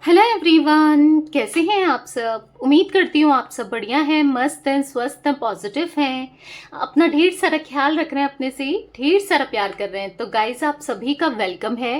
Hello everyone, कैसे हैं आप सब। उम्मीद करती हूँ आप सब बढ़िया हैं, मस्त हैं, स्वस्थ हैं, पॉजिटिव हैं, अपना ढेर सारा ख्याल रख रहे हैं, अपने से ढेर सारा प्यार कर रहे हैं। तो गाइस, आप सभी का वेलकम है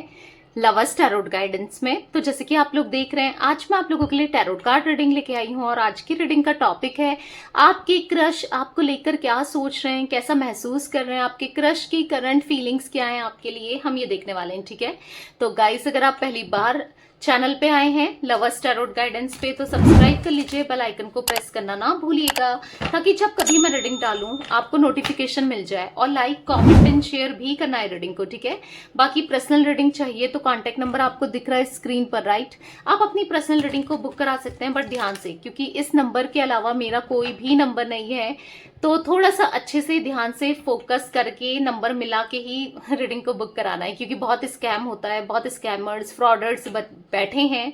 लवर्स टैरोट गाइडेंस में। तो जैसे कि आप लोग देख रहे हैं, आज मैं आप लोगों के लिए टैरोट कार्ड रीडिंग लेके आई हूँ और आज की रीडिंग का टॉपिक है आपके क्रश आपको लेकर क्या सोच रहे हैं, कैसा महसूस कर रहे हैं, आपके क्रश की करंट फीलिंग्स क्या हैं आपके लिए, हम ये देखने वाले हैं। ठीक है, तो गाइस, अगर आप पहली बार चैनल पे आए हैं लवर्स टैरोट गाइडेंस पे तो सब्सक्राइब कर लीजिए, बेल आइकन को प्रेस करना ना भूलिएगा ताकि जब कभी मैं रीडिंग डालूं आपको नोटिफिकेशन मिल जाए। और लाइक, कमेंट एंड शेयर भी करना है रीडिंग को। ठीक है, बाकी पर्सनल रीडिंग चाहिए तो कांटेक्ट नंबर आपको दिख रहा है स्क्रीन पर, राइट। आप अपनी पर्सनल रीडिंग को बुक करा सकते हैं, बट ध्यान से, क्योंकि इस नंबर के अलावा मेरा कोई भी नंबर नहीं है, तो थोड़ा सा अच्छे से ध्यान से फोकस करके नंबर मिला के ही रीडिंग को बुक कराना है, क्योंकि बहुत स्कैम होता है, बहुत स्कैमर्स, फ्रॉडर्स बैठे हैं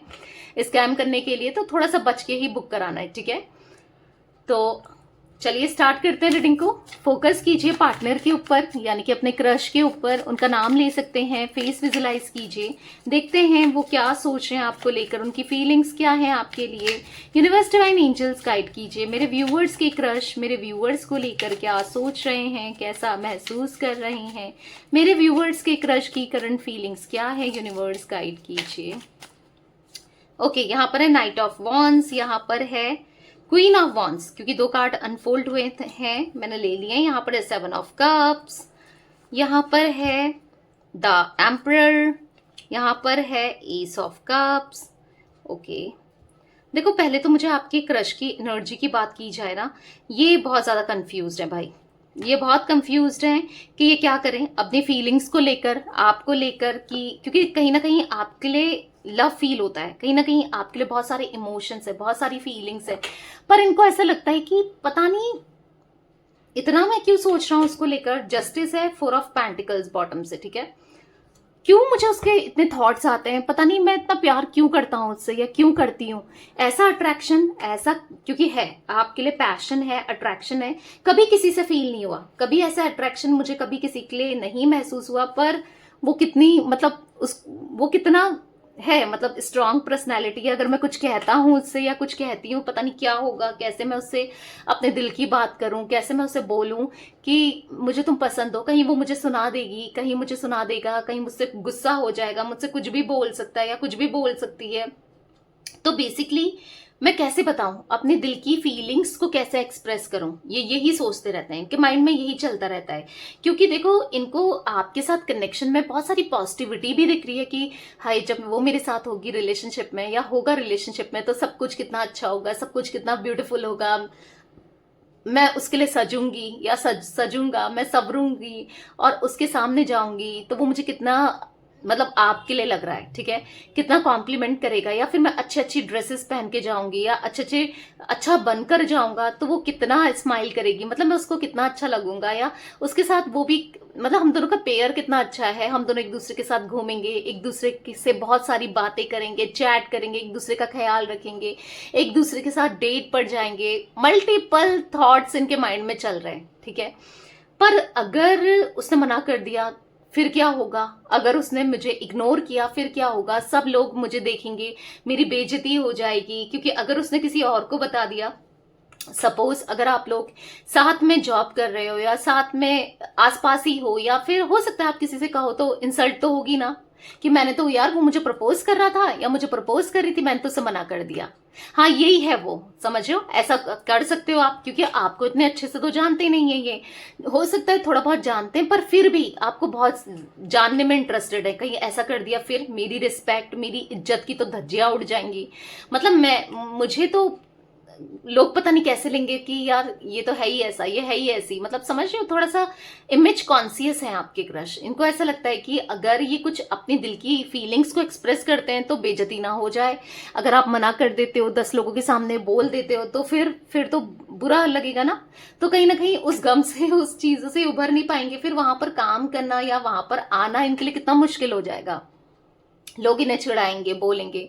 स्कैम करने के लिए, तो थोड़ा सा बच के ही बुक कराना है। ठीक है, तो चलिए स्टार्ट करते हैं रीडिंग को। फोकस कीजिए पार्टनर के ऊपर, यानी कि अपने क्रश के ऊपर, उनका नाम ले सकते हैं, फेस विजुलाइज कीजिए, देखते हैं वो क्या सोच रहे हैं आपको लेकर, उनकी फीलिंग्स क्या है आपके लिए। यूनिवर्स डिवाइन एंजल्स गाइड कीजिए मेरे व्यूवर्स के क्रश मेरे व्यूवर्स को लेकर क्या सोच रहे हैं, कैसा महसूस कर रहे हैं, मेरे व्यूवर्स के क्रश की करंट फीलिंग्स क्या है, यूनिवर्स गाइड कीजिए। ओके, यहाँ पर है नाइट ऑफ वॉन्ड्स, यहाँ पर है क्वीन ऑफ वॉन्ड्स, क्योंकि दो कार्ड अनफोल्ड हुए हैं मैंने ले लिए। यहाँ पर है सेवन ऑफ कप्स, यहाँ पर है द एम्परर, यहाँ पर है एस ऑफ कप्स। ओके, देखो, पहले तो मुझे आपके क्रश की एनर्जी की बात की जाए ना, ये बहुत ज़्यादा कंफ्यूज्ड है भाई, ये बहुत कंफ्यूज्ड हैं कि ये क्या करें अपनी फीलिंग्स को लेकर, आपको लेकर, कि क्योंकि कहीं ना कहीं आपके लिए लव फील होता है, कहीं ना कहीं आपके लिए बहुत सारे इमोशंस है, बहुत सारी फीलिंग्स है, पर इनको ऐसा लगता है कि पता नहीं इतना मैं क्यों सोच रहा हूँ उसको लेकर। जस्टिस है, फोर ऑफ पेंटिकल्स बॉटम से। ठीक है, क्यों मुझे उसके इतने थॉट्स आते हैं, पता नहीं मैं इतना प्यार क्यों करता हूँ उससे, या क्यों करती हूँ। ऐसा अट्रैक्शन, ऐसा क्योंकि है आपके लिए, पैशन है, अट्रैक्शन है, कभी किसी से फील नहीं हुआ, कभी ऐसा अट्रैक्शन मुझे कभी किसी के लिए नहीं महसूस हुआ, पर वो कितनी, मतलब वो कितना है, मतलब स्ट्रांग पर्सनैलिटी है। अगर मैं कुछ कहता हूँ उससे या कुछ कहती हूँ, पता नहीं क्या होगा, कैसे मैं उससे अपने दिल की बात करूँ, कैसे मैं उससे बोलूँ कि मुझे तुम पसंद हो। कहीं वो मुझे सुना देगी, कहीं मुझे सुना देगा, कहीं मुझसे गुस्सा हो जाएगा, मुझसे कुछ भी बोल सकता है या कुछ भी बोल सकती है। तो बेसिकली मैं कैसे बताऊं अपने दिल की फीलिंग्स को, कैसे एक्सप्रेस करूं, ये यही सोचते रहते हैं, इनके माइंड में यही चलता रहता है। क्योंकि देखो, इनको आपके साथ कनेक्शन में बहुत सारी पॉजिटिविटी भी दिख रही है कि हाय, जब वो मेरे साथ होगी रिलेशनशिप में या होगा रिलेशनशिप में, तो सब कुछ कितना अच्छा होगा, सब कुछ कितना ब्यूटीफुल होगा, मैं उसके लिए सजूंगी या सजूंगा, मैं संवरूंगी और उसके सामने जाऊंगी तो वो मुझे कितना, मतलब आपके लिए लग रहा है, ठीक है, कितना कॉम्प्लीमेंट करेगा, या फिर मैं अच्छी अच्छी ड्रेसेस पहन के जाऊंगी या अच्छा बनकर जाऊंगा तो वो कितना स्माइल करेगी, मतलब मैं उसको कितना अच्छा लगूंगा, या उसके साथ वो भी, मतलब हम दोनों का पेयर कितना अच्छा है, हम दोनों एक दूसरे के साथ घूमेंगे, एक दूसरे से बहुत सारी बातें करेंगे, चैट करेंगे, एक दूसरे का ख्याल रखेंगे, एक दूसरे के साथ डेट पर जाएंगे। मल्टीपल थॉट्स इनके माइंड में चल रहे हैं। ठीक है, पर अगर उसने मना कर दिया फिर क्या होगा, अगर उसने मुझे इग्नोर किया फिर क्या होगा, सब लोग मुझे देखेंगे, मेरी बेइज्जती हो जाएगी। क्योंकि अगर उसने किसी और को बता दिया, सपोज अगर आप लोग साथ में जॉब कर रहे हो या साथ में आसपास ही हो, या फिर हो सकता है आप किसी से कहो, तो इंसल्ट तो होगी ना कि मैंने तो, यार वो मुझे प्रपोज कर रहा था या मुझे प्रपोज कर रही थी, मैंने तो उसे मना कर दिया। हाँ, यही है वो, समझ रहे हो, ऐसा कर सकते हो आप, क्योंकि आपको इतने अच्छे से तो जानते नहीं है, ये हो सकता है थोड़ा बहुत जानते हैं, पर फिर भी आपको बहुत जानने में इंटरेस्टेड है, कहीं ऐसा कर दिया फिर मेरी रिस्पेक्ट, मेरी इज्जत की तो धज्जियां उड़ जाएंगी। मतलब मुझे तो लोग पता नहीं कैसे लेंगे कि यार ये तो है ही ऐसा, ये है ही ऐसी, मतलब समझ रहे हो, थोड़ा सा इमेज कॉन्सियस है आपके क्रश। इनको ऐसा लगता है कि अगर ये कुछ अपनी दिल की फीलिंग्स को एक्सप्रेस करते हैं तो बेइज्जती ना हो जाए, अगर आप मना कर देते हो, 10 लोगों के सामने बोल देते हो, तो फिर तो बुरा लगेगा ना। तो कहीं ना कहीं उस गम से, उस चीजों से उभर नहीं पाएंगे, फिर वहां पर काम करना या वहां पर आना इनके लिए कितना मुश्किल हो जाएगा, लोग इन्हें चिढ़ाएंगे, बोलेंगे।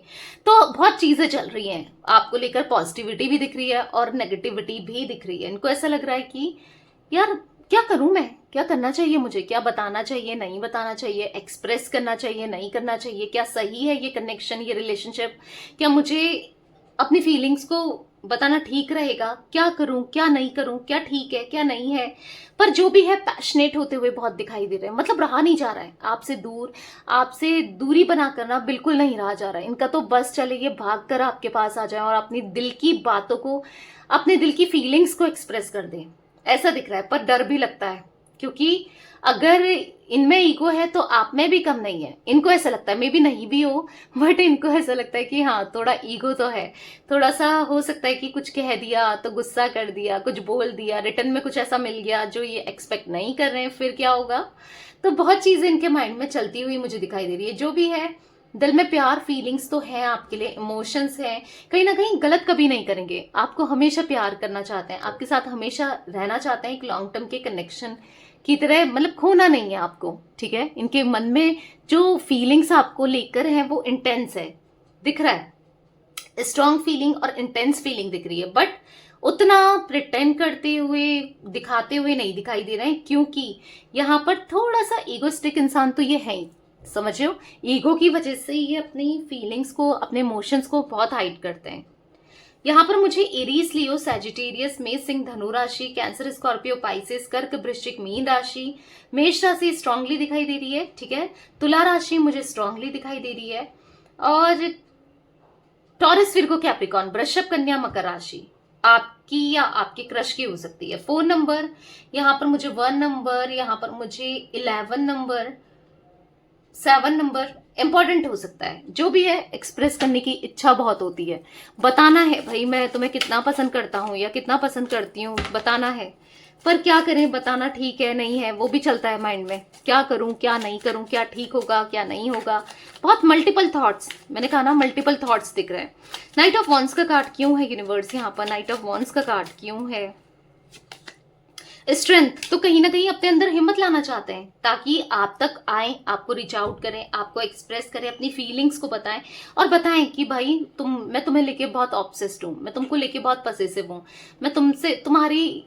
तो बहुत चीजें चल रही हैं आपको लेकर, पॉजिटिविटी भी दिख रही है और नेगेटिविटी भी दिख रही है। इनको ऐसा लग रहा है कि यार क्या करूं मैं, क्या करना चाहिए मुझे, क्या बताना चाहिए, नहीं बताना चाहिए, एक्सप्रेस करना चाहिए, नहीं करना चाहिए, क्या सही है ये कनेक्शन, ये रिलेशनशिप, क्या मुझे अपनी फीलिंग्स को बताना ठीक रहेगा, क्या करूं क्या नहीं करूं, क्या ठीक है क्या नहीं है। पर जो भी है पैशनेट होते हुए बहुत दिखाई दे रहे हैं, मतलब रहा नहीं जा रहा है आपसे दूर, आपसे दूरी बना करना बिल्कुल नहीं रहा जा रहा है इनका। तो बस चले ये भाग कर आपके पास आ जाए और अपनी दिल की बातों को, अपने दिल की फीलिंग्स को एक्सप्रेस कर दें, ऐसा दिख रहा है। पर डर भी लगता है, क्योंकि अगर इनमें ईगो है तो आप में भी कम नहीं है। इनको ऐसा लगता है, मे बी नहीं भी हो, बट इनको ऐसा लगता है कि हाँ थोड़ा ईगो तो है, थोड़ा सा हो सकता है कि कुछ कह दिया तो गुस्सा कर दिया, कुछ बोल दिया, रिटर्न में कुछ ऐसा मिल गया जो ये एक्सपेक्ट नहीं कर रहे हैं, फिर क्या होगा। तो बहुत चीजें इनके माइंड में चलती हुई मुझे दिखाई दे रही है। जो भी है, दिल में प्यार, फीलिंग्स तो है आपके लिए, इमोशंस हैं, कहीं ना कहीं गलत कभी नहीं करेंगे, आपको हमेशा प्यार करना चाहते हैं, आपके साथ हमेशा रहना चाहते हैं, एक लॉन्ग टर्म के कनेक्शन की तरह, मतलब खोना नहीं है आपको, ठीक है। इनके मन में जो फीलिंग्स आपको लेकर है वो इंटेंस है, दिख रहा है, स्ट्रॉन्ग फीलिंग और इंटेंस फीलिंग दिख रही है। बट उतना प्रिटेंड करते हुए, दिखाते हुए नहीं दिखाई दे रहे हैं, क्योंकि यहाँ पर थोड़ा सा ईगोस्टिक इंसान तो ये है ही, समझ रहे हो। ईगो की वजह से ये अपनी फीलिंग्स को, अपने इमोशंस को बहुत हाइड करते हैं। यहाँ पर मुझे एरीज, लियो, सैजिटेरियस, मेष, सिंह, धनु राशि, कैंसर, स्कॉर्पियो, पाइसेस, कर्क, वृश्चिक, मीन राशि, मेष राशि स्ट्रांगली दिखाई दे रही है, ठीक है। तुला राशि मुझे स्ट्रांगली दिखाई दे रही है, और टॉरस, विर्गो, कैप्रिकॉन, वृषभ, कन्या, मकर राशि आपकी या आपके क्रश की हो सकती है। 4 नंबर, यहाँ पर मुझे 1 नंबर, यहाँ पर मुझे 11 नंबर, 7 नंबर इंपॉर्टेंट हो सकता है। जो भी है, एक्सप्रेस करने की इच्छा बहुत होती है, बताना है भाई मैं तुम्हें कितना पसंद करता हूँ या कितना पसंद करती हूँ, बताना है। पर क्या करें, बताना ठीक है नहीं है वो भी चलता है माइंड में, क्या करूं क्या नहीं करूं, क्या ठीक होगा क्या नहीं होगा, बहुत मल्टीपल थॉट्स, मैंने कहा ना मल्टीपल थॉट्स दिख रहे हैं। नाइट ऑफ वॉन्ड्स का कार्ड क्यों है यूनिवर्स, यहाँ पर नाइट ऑफ वॉन्ड्स का कार्ड क्यों है। स्ट्रेंथ, तो कहीं ना कहीं अपने अंदर हिम्मत लाना चाहते हैं ताकि आप तक आए, आपको रीच आउट करें, आपको एक्सप्रेस करें, अपनी फीलिंग्स को बताएं, और बताएं कि भाई मैं तुम्हें लेके बहुत ऑब्सेस्ड हूं, मैं तुमको लेके बहुत पसेसिव हूं, मैं तुमसे, तुम्हारी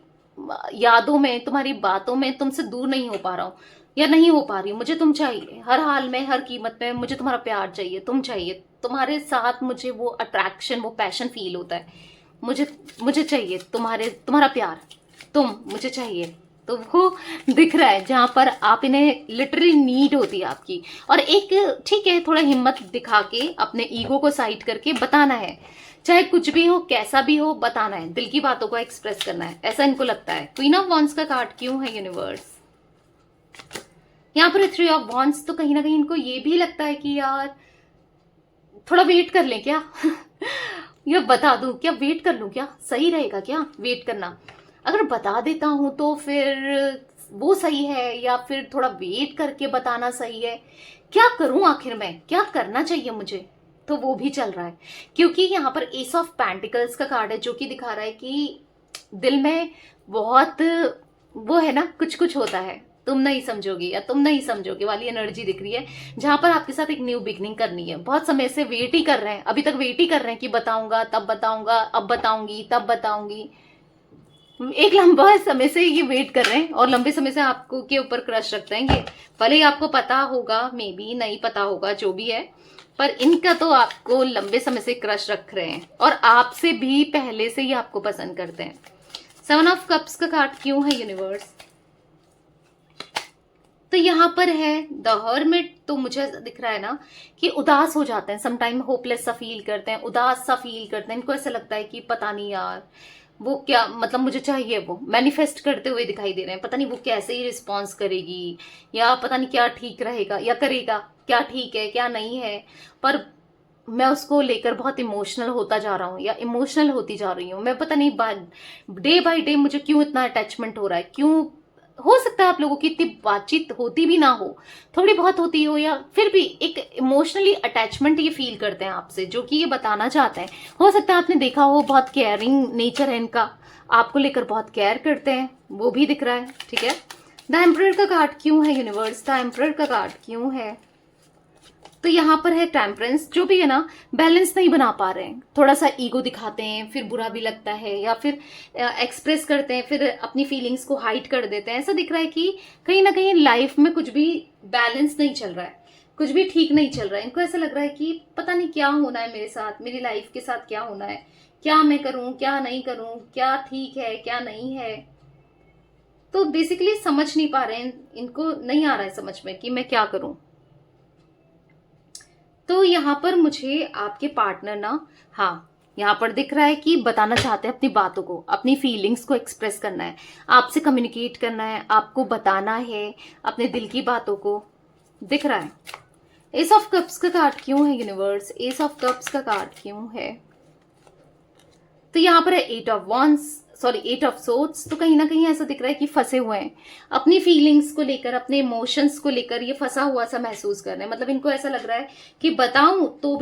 यादों में, तुम्हारी बातों में तुमसे दूर नहीं हो पा रहा हूँ या नहीं हो पा रही हूँ, मुझे तुम चाहिए हर हाल में, हर कीमत में, मुझे तुम्हारा प्यार चाहिए, तुम चाहिए, तुम्हारे साथ मुझे वो अट्रैक्शन, वो पैशन फील होता है, मुझे चाहिए तुम्हारा प्यार, तुम मुझे चाहिए। तो वो दिख रहा है जहां पर आप इन्हें लिटरली नीड होती है आपकी, और एक ठीक है थोड़ा हिम्मत दिखा के अपने ईगो को साइड करके बताना है, चाहे कुछ भी हो कैसा भी हो, बताना है, दिल की बातों को एक्सप्रेस करना है, ऐसा इनको लगता है। क्वीन ऑफ वॉन्ड्स का कार्ड क्यों है यूनिवर्स, यहाँ पर 3 ऑफ वॉन्ड्स, तो कहीं ना कहीं इनको ये भी लगता है कि यार थोड़ा वेट कर लें क्या या बता दूं क्या, वेट कर लूं क्या, सही रहेगा क्या वेट करना, अगर बता देता हूं तो फिर वो सही है या फिर थोड़ा वेट करके बताना सही है, क्या करूं आखिर में, क्या करना चाहिए मुझे, तो वो भी चल रहा है। क्योंकि यहाँ पर एस ऑफ पेंटिकल्स का कार्ड है जो कि दिखा रहा है कि दिल में बहुत वो है ना, कुछ कुछ होता है, तुम नहीं समझोगे या तुम नहीं समझोगे वाली एनर्जी दिख रही है, जहां पर आपके साथ एक न्यू बिगनिंग करनी है। बहुत समय से वेट ही कर रहे हैं, अभी तक वेट ही कर रहे हैं कि बताऊंगा तब बताऊंगा, अब बताऊंगी तब बताऊंगी, एक लंबा समय से ये वेट कर रहे हैं और लंबे समय से आपको के ऊपर क्रश रखते हैं ये, भले ही आपको पता होगा, मे बी नहीं पता होगा, जो भी है, पर इनका तो आपको लंबे समय से क्रश रख रहे हैं और आपसे भी पहले से ही आपको पसंद करते हैं। 7 ऑफ कप्स का कार्ड क्यों है यूनिवर्स, तो यहाँ पर है द हर्मिट, तो मुझे दिख रहा है ना कि उदास हो जाते हैं, समटाइम होपलेस सा फील करते हैं, उदास सा फील करते हैं, इनको ऐसा लगता है कि पता नहीं यार वो क्या, मतलब मुझे चाहिए, वो मैनिफेस्ट करते हुए दिखाई दे रहे हैं, पता नहीं वो कैसे ही रिस्पॉन्स करेगी या पता नहीं क्या ठीक रहेगा या करेगा, क्या ठीक है क्या नहीं है, पर मैं उसको लेकर बहुत इमोशनल होता जा रहा हूँ या इमोशनल होती जा रही हूँ, मैं पता नहीं डे बाय डे मुझे क्यों इतना अटैचमेंट हो रहा है, क्यों, हो सकता है आप लोगों की इतनी बातचीत होती भी ना हो, थोड़ी बहुत होती हो, या फिर भी एक इमोशनली अटैचमेंट ये फील करते हैं आपसे, जो कि ये बताना चाहते हैं। हो सकता है आपने देखा हो, बहुत केयरिंग नेचर है इनका, आपको लेकर बहुत केयर करते हैं, वो भी दिख रहा है, ठीक है। द एम्परर का कार्ड क्यों है यूनिवर्स, द एम्परर का कार्ड क्यों है, तो यहाँ पर है टेम्परेंस, जो भी है ना बैलेंस नहीं बना पा रहे हैं, थोड़ा सा ईगो दिखाते हैं, फिर बुरा भी लगता है, या फिर एक्सप्रेस करते हैं, फिर अपनी फीलिंग्स को हाइड कर देते हैं। ऐसा दिख रहा है कि कहीं ना कहीं लाइफ में कुछ भी बैलेंस नहीं चल रहा है, कुछ भी ठीक नहीं चल रहा है। इनको ऐसा लग रहा है कि पता नहीं क्या होना है मेरे साथ, मेरी लाइफ के साथ क्या होना है, क्या मैं करूं क्या नहीं करूं, क्या ठीक है क्या नहीं है। तो बेसिकली समझ नहीं पा रहे हैं, इनको नहीं आ रहा है समझ में कि मैं क्या करूं। तो यहाँ पर मुझे आपके पार्टनर ना, हाँ यहाँ पर दिख रहा है कि बताना चाहते हैं अपनी बातों को, अपनी फीलिंग्स को एक्सप्रेस करना है, आपसे कम्युनिकेट करना है, आपको बताना है अपने दिल की बातों को। दिख रहा है एस ऑफ कप्स का कार्ड क्यों है यूनिवर्स, एस ऑफ कप्स का कार्ड क्यों है? तो यहाँ पर है eight of wands, sorry eight of swords. तो कहीं ना कहीं ऐसा दिख रहा है कि फंसे हुए हैं अपनी फीलिंग्स को लेकर, अपने इमोशंस को लेकर, ये फंसा हुआ सा महसूस कर रहे हैं। मतलब इनको ऐसा लग रहा है कि बताऊं तो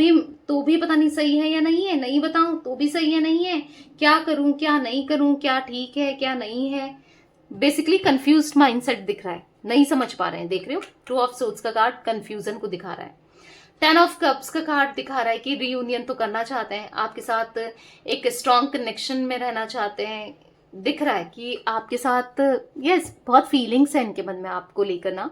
भी पता नहीं सही है या नहीं है, नहीं बताऊं तो भी सही है नहीं है, क्या करूं क्या नहीं करूं, क्या ठीक है क्या नहीं है। बेसिकली कंफ्यूज्ड माइंडसेट दिख रहा है, नहीं समझ पा रहे हैं। देख रहे हो टू ऑफ सोर्ड्स का कार्ड कंफ्यूजन को दिखा रहा है। 10 ऑफ कप्स का कार्ड दिखा रहा है कि रीयूनियन तो करना चाहते हैं, आपके साथ एक स्ट्रॉन्ग कनेक्शन में रहना चाहते हैं। दिख रहा है कि आपके साथ यस बहुत फीलिंग्स है इनके मन में आपको लेकर ना,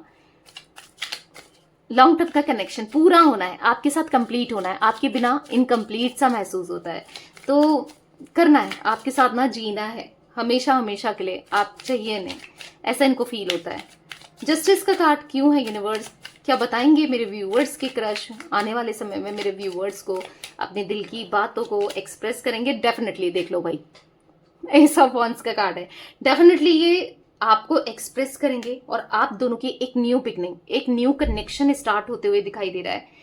लॉन्ग टर्म का कनेक्शन पूरा होना है, आपके साथ कंप्लीट होना है, आपके बिना इनकम्प्लीट सा महसूस होता है। तो करना है आपके साथ ना, जीना है हमेशा हमेशा के लिए, आप चाहिए नहीं, ऐसा इनको फील होता है। जस्टिस का कार्ड क्यों है यूनिवर्स, क्या बताएंगे मेरे व्यूअर्स के क्रश आने वाले समय में मेरे व्यूअर्स को अपने दिल की बातों को एक्सप्रेस करेंगे? डेफिनेटली देख लो भाई, एस ऑफ वॉन्ड्स का कार्ड है। डेफिनेटली ये आपको एक्सप्रेस करेंगे और आप दोनों की एक न्यू बिगनिंग, एक न्यू कनेक्शन स्टार्ट होते हुए दिखाई दे रहा है।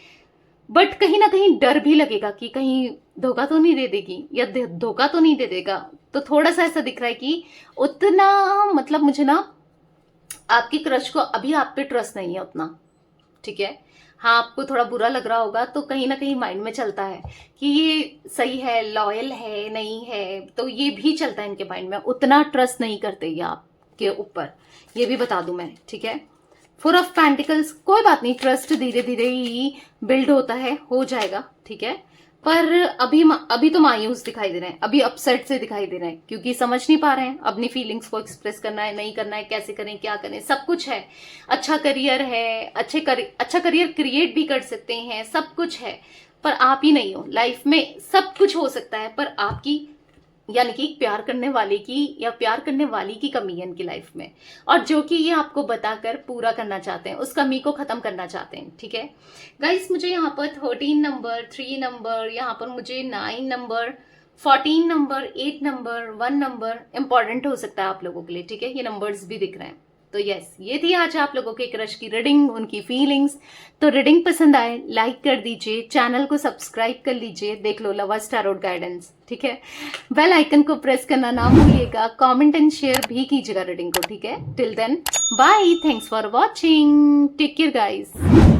बट कहीं ना कहीं डर भी लगेगा कि कहीं धोखा तो नहीं दे देगी या धोखा तो नहीं दे देगा। तो थोड़ा सा ऐसा दिख रहा है कि उतना मतलब मुझे ना आपके क्रश को अभी आप पे ट्रस्ट नहीं है उतना, ठीक है। हाँ आपको थोड़ा बुरा लग रहा होगा, तो कहीं ना कहीं माइंड में चलता है कि ये सही है, लॉयल है नहीं है, तो ये भी चलता है इनके माइंड में। उतना ट्रस्ट नहीं करते ये आपके ऊपर, ये भी बता दूं मैं, ठीक है। 4 ऑफ पेंटिकल्स, कोई बात नहीं, ट्रस्ट धीरे धीरे ही बिल्ड होता है, हो जाएगा, ठीक है। पर अभी तो मायूस दिखाई दे रहे हैं, अभी अपसेट से दिखाई दे रहे हैं, क्योंकि समझ नहीं पा रहे हैं अपनी फीलिंग्स को एक्सप्रेस करना है नहीं करना है, कैसे करें क्या करें। सब कुछ है, अच्छा करियर है, अच्छा करियर क्रिएट भी कर सकते हैं, सब कुछ है, पर आप ही नहीं हो। लाइफ में सब कुछ हो सकता है, पर आपकी यानी कि प्यार करने वाले की या प्यार करने वाली की कमी है इनकी लाइफ में, और जो कि ये आपको बताकर पूरा करना चाहते हैं, उस कमी को खत्म करना चाहते हैं, ठीक है गाइस। मुझे यहाँ पर 13 नंबर, 3 नंबर, यहाँ पर मुझे 9 number, 14 number, 8 number, 1 number important हो सकता है आप लोगों के लिए, ठीक है। ये नंबर्स भी दिख रहे हैं। तो यस, ये थी आज आप लोगों के क्रश की रीडिंग, उनकी फीलिंग्स। तो रीडिंग पसंद आए लाइक कर दीजिए, चैनल को सब्सक्राइब कर लीजिए, देख लो लवर्स टैरोट गाइडेंस, ठीक है। बेल आइकन को प्रेस करना ना भूलिएगा, कमेंट एंड शेयर भी कीजिएगा रीडिंग को, ठीक है। Till then bye, thanks for watching, take care guys.